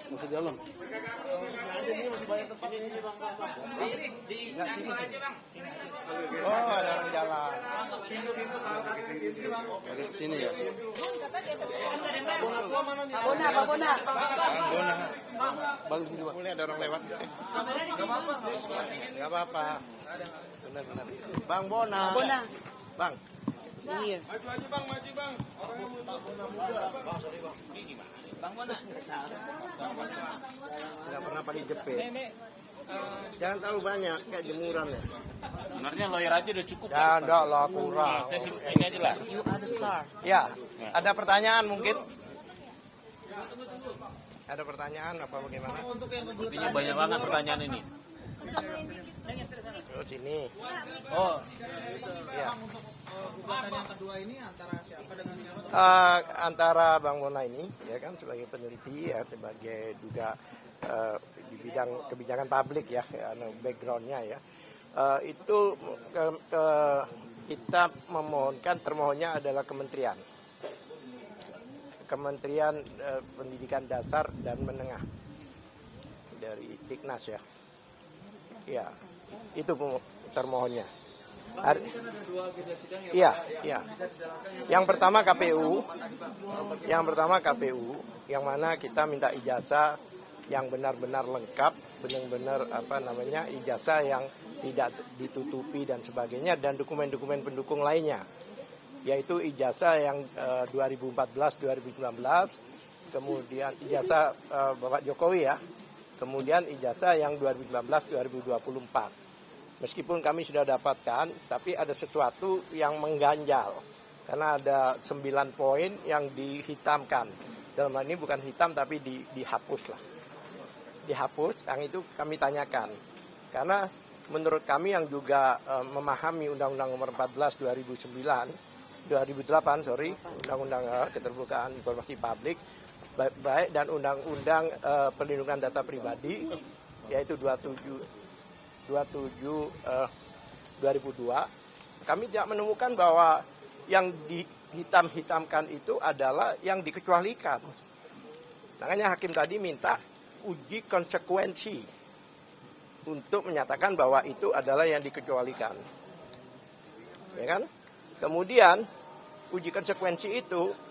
Masih dalam. Oh, ada orang jalan. Dari sini ya. Bona. Bagus juga. Boleh ada orang lewat. Gak apa-apa. Benar. Bang Bona. Bang. Sini. Maju bang. Orang yang muda. Bang Bona. Gak pernah pakai jepit. Jangan terlalu banyak, kayak jemuran ya. Sebenarnya lawyer aja udah cukup. Ya, enggak lah, kurang. Saya ini aja lah. You are the star. Ya, ada pertanyaan mungkin? Ada pertanyaan apa bagaimana? Intinya banyak banget pertanyaan ini. Oh, sini. Oh, Ya. Gugatan yang kedua ini antara siapa dengan siapa? Antara Bang Bona ini, ya kan, sebagai peneliti, ya, sebagai juga di bidang kebijakan publik ya, backgroundnya ya, itu kita memohonkan, termohonnya adalah Kementerian Pendidikan Dasar dan Menengah dari Diknas ya. Ya, itu termohonnya. Iya. Yang pertama KPU, yang mana kita minta ijazah yang benar-benar lengkap, benar-benar ijazah yang tidak ditutupi dan sebagainya, dan dokumen-dokumen pendukung lainnya, yaitu ijazah yang 2014-2019, kemudian ijazah Bapak Jokowi ya, kemudian ijazah yang 2019-2024. Meskipun kami sudah dapatkan, tapi ada sesuatu yang mengganjal, karena ada 9 poin yang dihitamkan. Dalam hal ini bukan hitam, tapi dihapus lah. Dihapus, yang itu kami tanyakan. Karena menurut kami yang juga memahami Undang-Undang Nomor 14 2008, Undang-Undang Keterbukaan Informasi Publik, baik dan Undang-Undang Perlindungan Data Pribadi, yaitu 27 2002, kami tidak menemukan bahwa yang dihitam-hitamkan itu adalah yang dikecualikan. Makanya hakim tadi minta uji konsekuensi untuk menyatakan bahwa itu adalah yang dikecualikan. Ya kan? Kemudian uji konsekuensi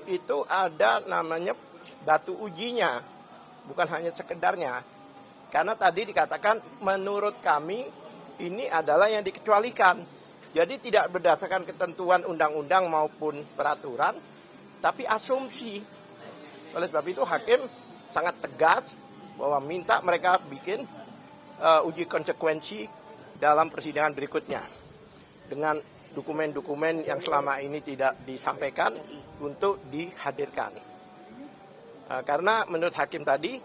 itu ada namanya batu ujinya, bukan hanya sekedarnya. Karena tadi dikatakan menurut kami ini adalah yang dikecualikan. Jadi tidak berdasarkan ketentuan undang-undang maupun peraturan, tapi asumsi. Oleh sebab itu hakim sangat tegas bahwa minta mereka bikin uji konsekuensi dalam persidangan berikutnya dengan dokumen-dokumen yang selama ini tidak disampaikan untuk dihadirkan. Karena menurut hakim tadi,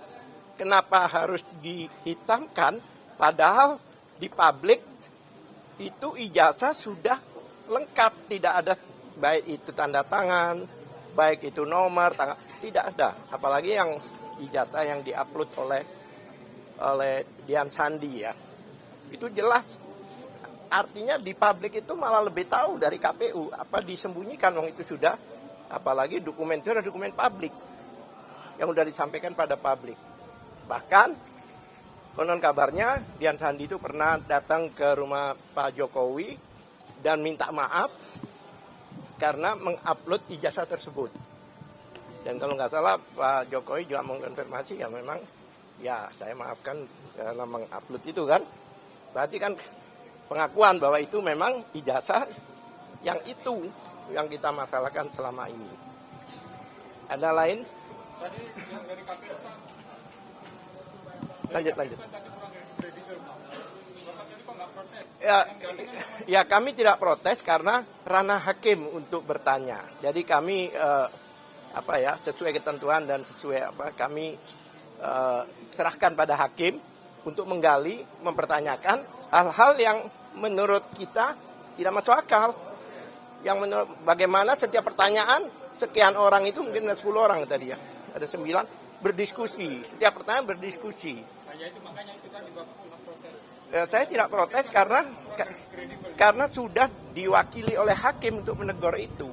kenapa harus dihitamkan padahal di publik itu ijazah sudah lengkap, tidak ada baik itu tanda tangan, baik itu nomor, tidak ada. Apalagi yang ijazah yang diupload oleh Dian Sandi ya. Itu jelas. Artinya di publik itu malah lebih tahu dari KPU. Apa disembunyikan, wong itu sudah, apalagi dokumen itu adalah dokumen publik yang sudah disampaikan pada publik. Bahkan konon kabarnya Dian Sandi itu pernah datang ke rumah Pak Jokowi dan minta maaf karena mengupload ijazah tersebut. Dan kalau nggak salah Pak Jokowi juga mengkonfirmasi ya memang ya saya maafkan karena mengupload itu kan. Berarti kan pengakuan bahwa itu memang ijazah yang itu yang kita masalahkan selama ini. Ada lain? Tadi yang dari KPU Lanjut. Ya kami tidak protes karena ranah hakim untuk bertanya. Jadi kami sesuai ketentuan dan sesuai kami serahkan pada hakim untuk menggali, mempertanyakan hal-hal yang menurut kita tidak masuk akal. Yang menurut bagaimana setiap pertanyaan sekian orang itu mungkin ada 10 orang tadi ya, ada 9 berdiskusi, setiap pertanyaan berdiskusi. Makanya itu kan protes. Saya tidak protes karena sudah diwakili oleh hakim untuk menegur itu.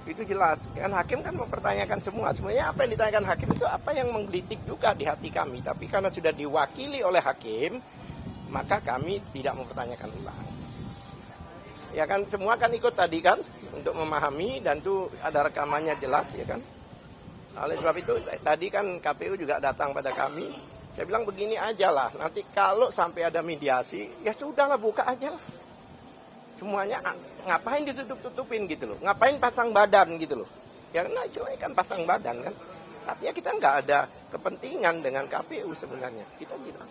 Itu jelas. Kan hakim kan mempertanyakan semua. Sebenarnya apa yang ditanyakan hakim itu apa yang menggelitik juga di hati kami. Tapi karena sudah diwakili oleh hakim, maka kami tidak mempertanyakan ulang. Ya kan, semua kan ikut tadi kan untuk memahami dan itu ada rekamannya jelas ya kan. Oleh sebab itu tadi kan KPU juga datang pada kami. Saya bilang begini aja lah. Nanti kalau sampai ada mediasi, ya sudahlah buka aja lah. Semuanya ngapain ditutup-tutupin gitu loh. Ngapain pasang badan gitu loh. Ya nah jelas kan pasang badan kan. Artinya kita nggak ada kepentingan dengan KPU sebenarnya. Kita tidak.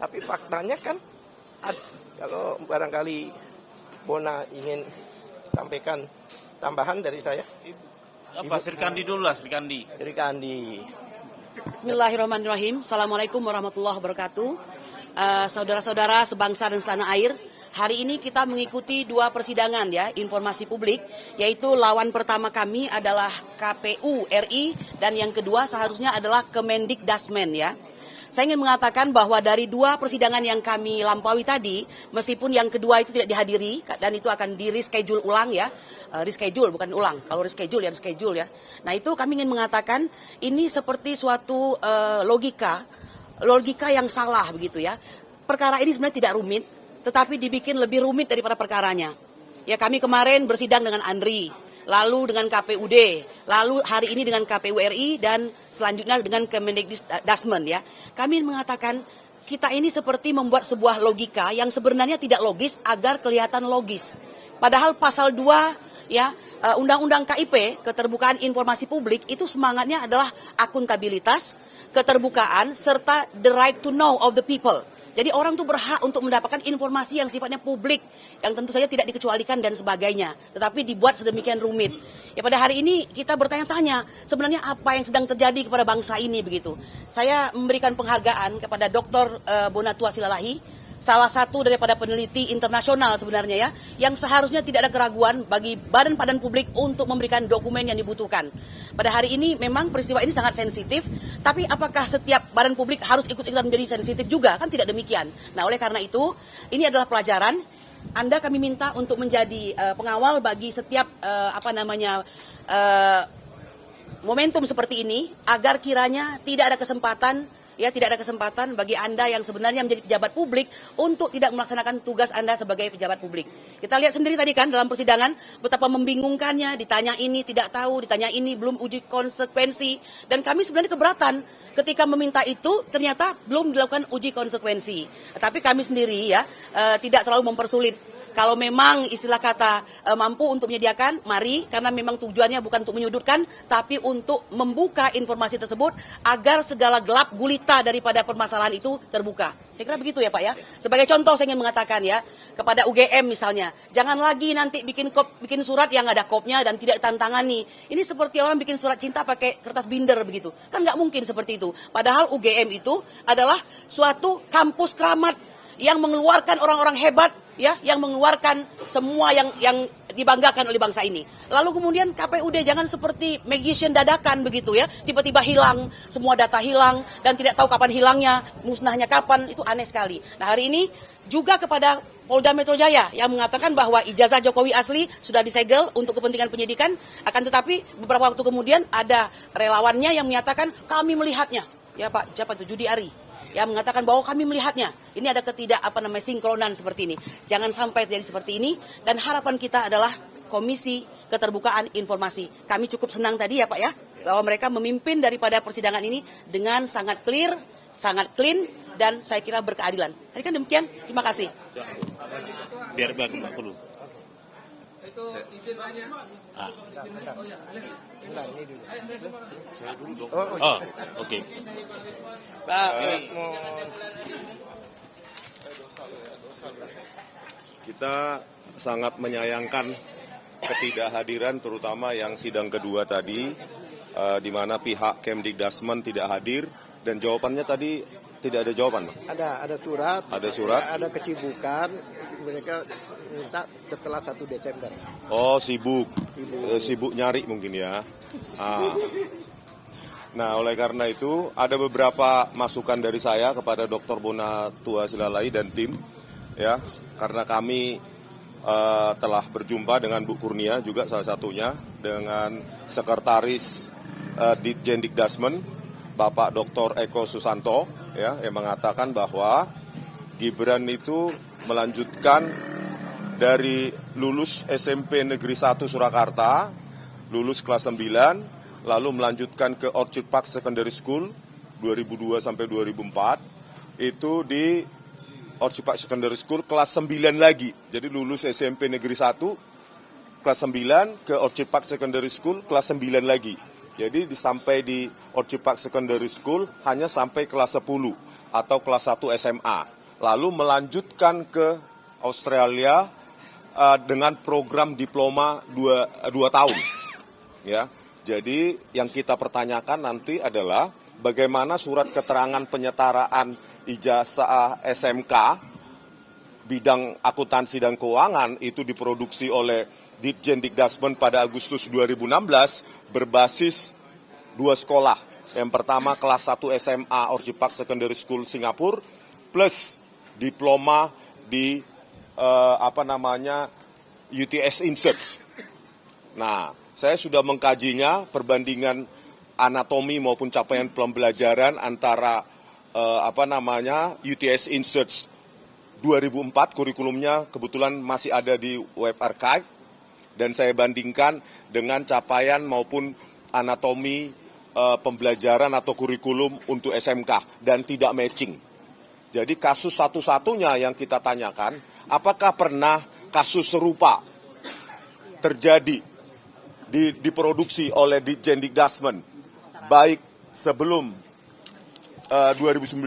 Tapi faktanya kan kalau barangkali Bona ingin sampaikan tambahan dari saya. Apa Sri Kandi dulu lah, Sri Kandi. Sri Kandi. Bismillahirrahmanirrahim. Assalamualaikum warahmatullahi wabarakatuh. Saudara-saudara sebangsa dan setanah air, hari ini kita mengikuti 2 persidangan ya, informasi publik, yaitu lawan pertama kami adalah KPU RI dan yang kedua seharusnya adalah Kemendikdasmen ya. Saya ingin mengatakan bahwa dari 2 persidangan yang kami lampaui tadi, meskipun yang kedua itu tidak dihadiri dan itu akan di-reschedule ulang ya, reschedule bukan ulang, kalau reschedule ya reschedule ya. Nah itu kami ingin mengatakan ini seperti suatu logika yang salah begitu ya. Perkara ini sebenarnya tidak rumit, tetapi dibikin lebih rumit daripada perkaranya. Ya kami kemarin bersidang dengan Andri, lalu dengan KPUD, lalu hari ini dengan KPU RI dan selanjutnya dengan Kemendikdasmen ya. Kami mengatakan kita ini seperti membuat sebuah logika yang sebenarnya tidak logis agar kelihatan logis. Padahal pasal 2 ya Undang-Undang KIP, keterbukaan informasi publik itu semangatnya adalah akuntabilitas, keterbukaan serta the right to know of the people. Jadi orang tuh berhak untuk mendapatkan informasi yang sifatnya publik, yang tentu saja tidak dikecualikan dan sebagainya. Tetapi dibuat sedemikian rumit. Ya pada hari ini kita bertanya-tanya sebenarnya apa yang sedang terjadi kepada bangsa ini begitu. Saya memberikan penghargaan kepada Dr. Bonatua Silalahi, salah satu daripada peneliti internasional sebenarnya ya, yang seharusnya tidak ada keraguan bagi badan-badan publik untuk memberikan dokumen yang dibutuhkan. Pada hari ini memang peristiwa ini sangat sensitif, tapi apakah setiap badan publik harus ikut-ikutan menjadi sensitif juga? Kan tidak demikian. Nah oleh karena itu, ini adalah pelajaran. Anda kami minta untuk menjadi pengawal bagi setiap momentum seperti ini, agar kiranya tidak ada kesempatan bagi Anda yang sebenarnya menjadi pejabat publik untuk tidak melaksanakan tugas Anda sebagai pejabat publik. Kita lihat sendiri tadi kan dalam persidangan betapa membingungkannya, ditanya ini tidak tahu, ditanya ini belum uji konsekuensi, dan kami sebenarnya keberatan ketika meminta itu ternyata belum dilakukan uji konsekuensi. Tapi kami sendiri ya tidak terlalu mempersulit. Kalau memang istilah kata mampu untuk menyediakan, mari, karena memang tujuannya bukan untuk menyudutkan, tapi untuk membuka informasi tersebut agar segala gelap gulita daripada permasalahan itu terbuka. Saya kira begitu ya Pak ya. Sebagai contoh saya ingin mengatakan ya, kepada UGM misalnya, jangan lagi nanti bikin surat yang ada kopnya dan tidak ditantangani. Ini seperti orang bikin surat cinta pakai kertas binder begitu. Kan nggak mungkin seperti itu. Padahal UGM itu adalah suatu kampus keramat yang mengeluarkan orang-orang hebat, ya, yang mengeluarkan semua yang dibanggakan oleh bangsa ini. Lalu kemudian KPUD jangan seperti magician dadakan begitu ya, tiba-tiba hilang, semua data hilang dan tidak tahu kapan hilangnya, musnahnya kapan, itu aneh sekali. Nah hari ini juga kepada Polda Metro Jaya yang mengatakan bahwa ijazah Jokowi asli sudah disegel untuk kepentingan penyidikan, akan tetapi beberapa waktu kemudian ada relawannya yang menyatakan kami melihatnya, ya Pak, siapa itu, Judi Ari, yang mengatakan bahwa kami melihatnya. Ini ada sinkronan seperti ini. Jangan sampai terjadi seperti ini, dan harapan kita adalah Komisi Keterbukaan Informasi. Kami cukup senang tadi ya Pak ya, bahwa mereka memimpin daripada persidangan ini dengan sangat clear, sangat clean, dan saya kira berkeadilan. Tadi kan demikian, terima kasih. Biar bagi dulu. Itu izin tanya. Saya dulu dong. Oh, Oke. Pak, kita sangat menyayangkan ketidakhadiran terutama yang sidang kedua tadi, di mana pihak Kemdikdasmen tidak hadir dan jawabannya tadi tidak ada jawaban, Bang. ada surat. Ada surat. Ada kesibukan. Mereka minta setelah 1 Desember. Oh, sibuk. Sibuk nyari mungkin ya. Nah, oleh karena itu ada beberapa masukan dari saya kepada Dr. Bonatua Silalahi dan tim, ya, karena kami telah berjumpa dengan Bu Kurnia juga salah satunya, dengan Sekretaris Ditjendikdasmen Bapak Dr. Eko Susanto, ya, yang mengatakan bahwa Gibran itu melanjutkan dari lulus SMP Negeri 1 Surakarta, lulus kelas 9, lalu melanjutkan ke Orchid Park Secondary School 2002 sampai 2004, itu di Orchid Park Secondary School kelas 9 lagi. Jadi lulus SMP Negeri 1, kelas 9 ke Orchid Park Secondary School kelas 9 lagi. Jadi sampai di Orchid Park Secondary School hanya sampai kelas 10 atau kelas 1 SMA. Lalu melanjutkan ke Australia dengan program diploma 2 tahun. Ya. Jadi yang kita pertanyakan nanti adalah bagaimana surat keterangan penyetaraan ijazah SMK bidang akuntansi dan keuangan itu diproduksi oleh Ditjendikdasmen pada Agustus 2016 berbasis 2 sekolah. Yang pertama kelas 1 SMA Orchid Park Secondary School Singapura plus diploma di UTS Insert. Nah, saya sudah mengkajinya perbandingan anatomi maupun capaian pembelajaran antara UTS Insert 2004 kurikulumnya kebetulan masih ada di web archive, dan saya bandingkan dengan capaian maupun anatomi pembelajaran atau kurikulum untuk SMK dan tidak matching. Jadi kasus satu-satunya yang kita tanyakan, apakah pernah kasus serupa terjadi diproduksi oleh Ditjendikdasmen baik sebelum 2019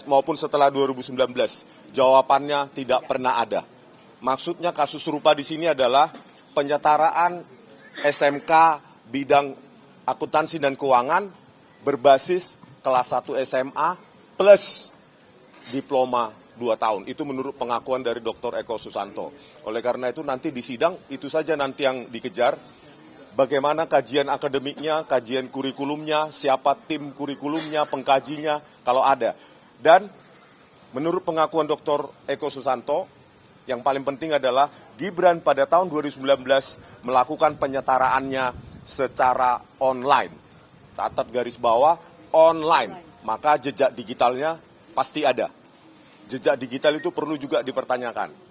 maupun setelah 2019? Jawabannya tidak pernah ada. Maksudnya kasus serupa di sini adalah penyetaraan SMK bidang akuntansi dan keuangan berbasis kelas 1 SMA plus diploma 2 tahun. Itu menurut pengakuan dari Dr. Eko Susanto. Oleh karena itu nanti di sidang itu saja nanti yang dikejar. Bagaimana kajian akademiknya, kajian kurikulumnya, siapa tim kurikulumnya, pengkajinya, kalau ada. Dan menurut pengakuan Dr. Eko Susanto, yang paling penting adalah Gibran pada tahun 2019 melakukan penyetaraannya secara online. Catat garis bawah, online. Maka jejak digitalnya pasti ada. Jejak digital itu perlu juga dipertanyakan.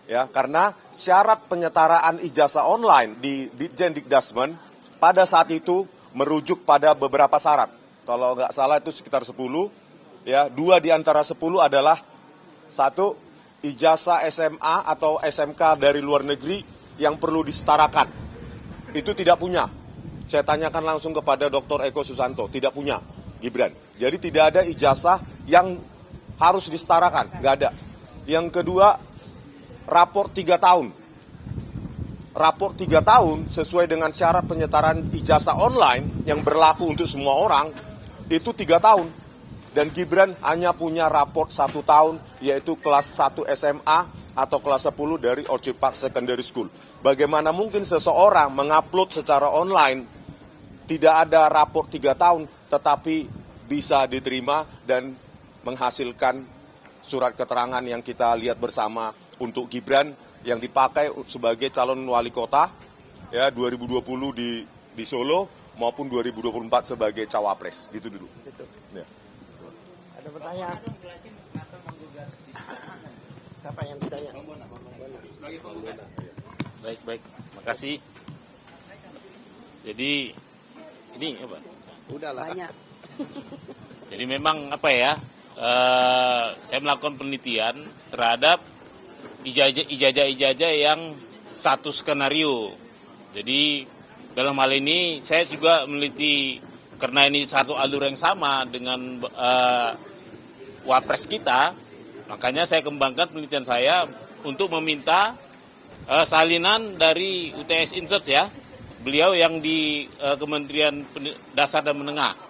Ya, karena syarat penyetaraan ijazah online di Ditjendikdasmen pada saat itu merujuk pada beberapa syarat. Kalau nggak salah itu sekitar 10. Ya, 2 di antara 10 adalah 1, ijazah SMA atau SMK dari luar negeri yang perlu disetarakan. Itu tidak punya. Saya tanyakan langsung kepada Dr. Eko Susanto, tidak punya Gibran. Jadi tidak ada ijazah yang harus disetarakan, nggak ada. Yang kedua, rapor 3 tahun. Rapor 3 tahun sesuai dengan syarat penyetaraan ijazah online yang berlaku untuk semua orang, itu 3 tahun. Dan Gibran hanya punya raport 1 tahun, yaitu kelas 1 SMA atau kelas 10 dari Orchid Park Secondary School. Bagaimana mungkin seseorang mengupload secara online, tidak ada raport 3 tahun, tetapi bisa diterima dan menghasilkan surat keterangan yang kita lihat bersama untuk Gibran yang dipakai sebagai calon wali kota ya 2020 di Solo maupun 2024 sebagai cawapres. Gitu dulu. Ya. Ada pertanyaan? Siapa yang ditanya? Baik, makasih. Jadi ini apa? Udahlah. Banyak. Jadi memang apa ya? Saya melakukan penelitian terhadap ijazah yang satu skenario. Jadi dalam hal ini saya juga meneliti karena ini satu alur yang sama dengan wapres kita, makanya saya kembangkan penelitian saya untuk meminta salinan dari UTS Insert ya, beliau yang di Kementerian Dasar dan Menengah.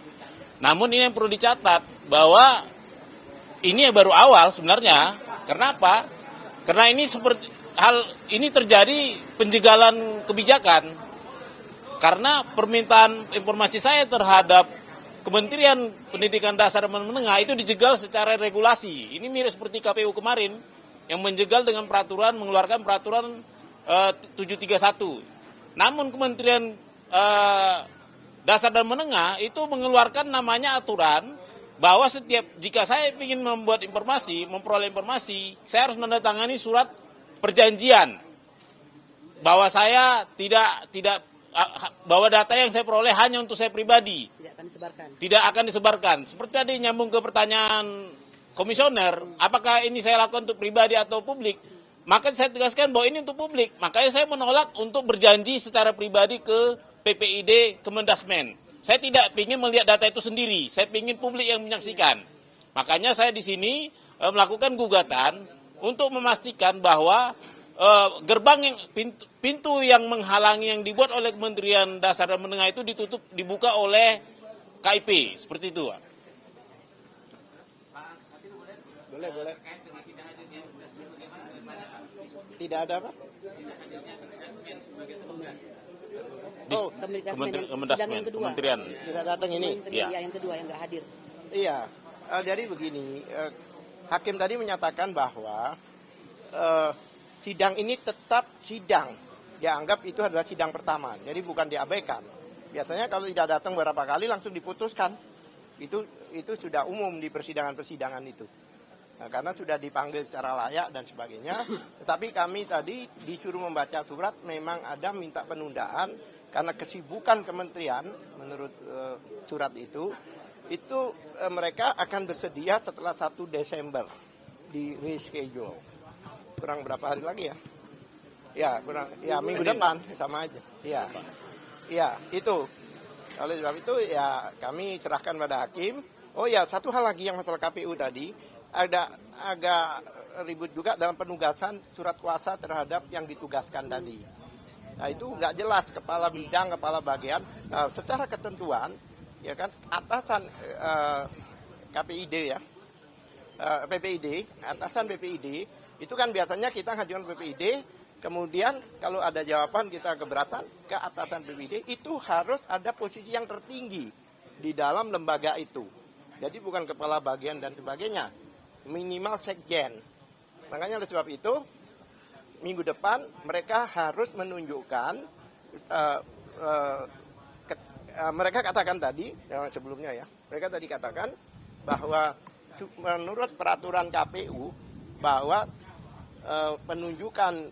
Namun ini yang perlu dicatat bahwa ini baru awal sebenarnya. Kenapa? Karena ini seperti hal ini terjadi penjegalan kebijakan. Karena permintaan informasi saya terhadap Kementerian Pendidikan Dasar dan Menengah itu dijegal secara regulasi. Ini mirip seperti KPU kemarin. yang menjegal dengan peraturan, mengeluarkan peraturan 731. Namun Kementerian Dasar dan Menengah itu mengeluarkan namanya aturan bahwa jika saya ingin membuat informasi, memperoleh informasi, saya harus menandatangani surat perjanjian bahwa saya tidak bahwa data yang saya peroleh hanya untuk saya pribadi. Tidak akan disebarkan. Seperti tadi nyambung ke pertanyaan komisioner, apakah ini saya lakukan untuk pribadi atau publik? Maka saya tegaskan bahwa ini untuk publik. Makanya saya menolak untuk berjanji secara pribadi ke PPID Kemendasmen. Saya tidak ingin melihat data itu sendiri. Saya ingin publik yang menyaksikan. Makanya saya di sini melakukan gugatan untuk memastikan bahwa gerbang yang pintu yang menghalangi yang dibuat oleh Kementerian Dasar dan Menengah itu dibuka oleh KIP. Seperti itu, Pak. Boleh. Tidak ada apa? Kementerian. Tidak datang ini. Ya, yang kedua yang nggak hadir. Iya, jadi begini, hakim tadi menyatakan bahwa sidang ini tetap sidang, dianggap itu adalah sidang pertama, jadi bukan diabaikan. Biasanya kalau tidak datang beberapa kali langsung diputuskan, itu sudah umum di persidangan-persidangan itu. Nah, karena sudah dipanggil secara layak dan sebagainya, tetapi kami tadi disuruh membaca surat, memang ada minta penundaan karena kesibukan kementerian menurut surat itu mereka akan bersedia setelah 1 Desember di reschedule. Kurang berapa hari lagi ya? Ya, minggu depan sama aja. Iya, itu. Oleh sebab itu ya kami serahkan pada hakim. Oh ya, satu hal lagi yang masalah KPU tadi, ada agak ribut juga dalam penugasan surat kuasa terhadap yang ditugaskan tadi. Nah, itu nggak jelas kepala bidang, kepala bagian. Secara ketentuan, ya kan, atasan KPID ya, PPID, atasan PPID, itu kan biasanya kita ngajukan PPID, kemudian kalau ada jawaban kita keberatan ke atasan PPID, itu harus ada posisi yang tertinggi di dalam lembaga itu. Jadi bukan kepala bagian dan sebagainya, minimal sekjen. Makanya oleh sebab itu, minggu depan mereka harus menunjukkan, mereka katakan tadi, sebelumnya ya, mereka tadi katakan bahwa menurut peraturan KPU, bahwa penunjukan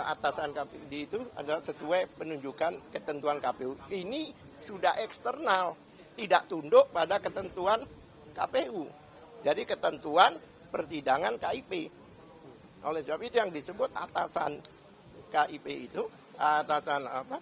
atasan KPU itu adalah sesuai penunjukan ketentuan KPU. Ini sudah eksternal, tidak tunduk pada ketentuan KPU. Jadi ketentuan persidangan KIP. Oleh sebab itu yang disebut atasan KIP itu, atasan apa?